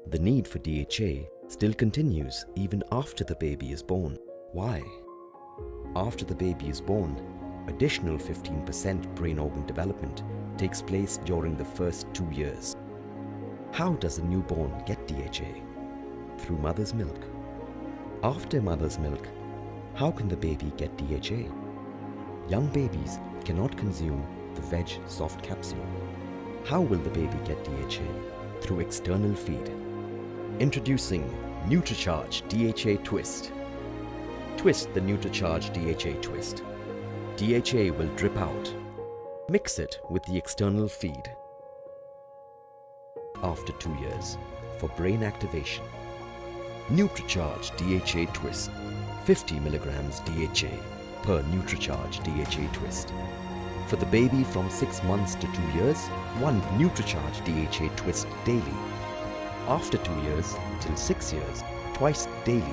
The need for DHA still continues even after the baby is born. Why? After the baby is born, additional 15% brain organ development takes place during the first 2 years. How does a newborn get DHA? Through mother's milk. After mother's milk, how can the baby get DHA? Young babies cannot consume the veg soft capsule. How will the baby get DHA? Through external feed. Introducing NUTRICHARGE DHA Twist. Twist the NUTRICHARGE DHA Twist. DHA will drip out. Mix it with the external feed. After 2 years, for brain activation. NUTRICHARGE DHA Twist. 50 mg DHA per NUTRICHARGE DHA Twist. For the baby from 6 months to 2 years, 1 NUTRICHARGE DHA Twist daily. After 2 years till 6 years, twice daily.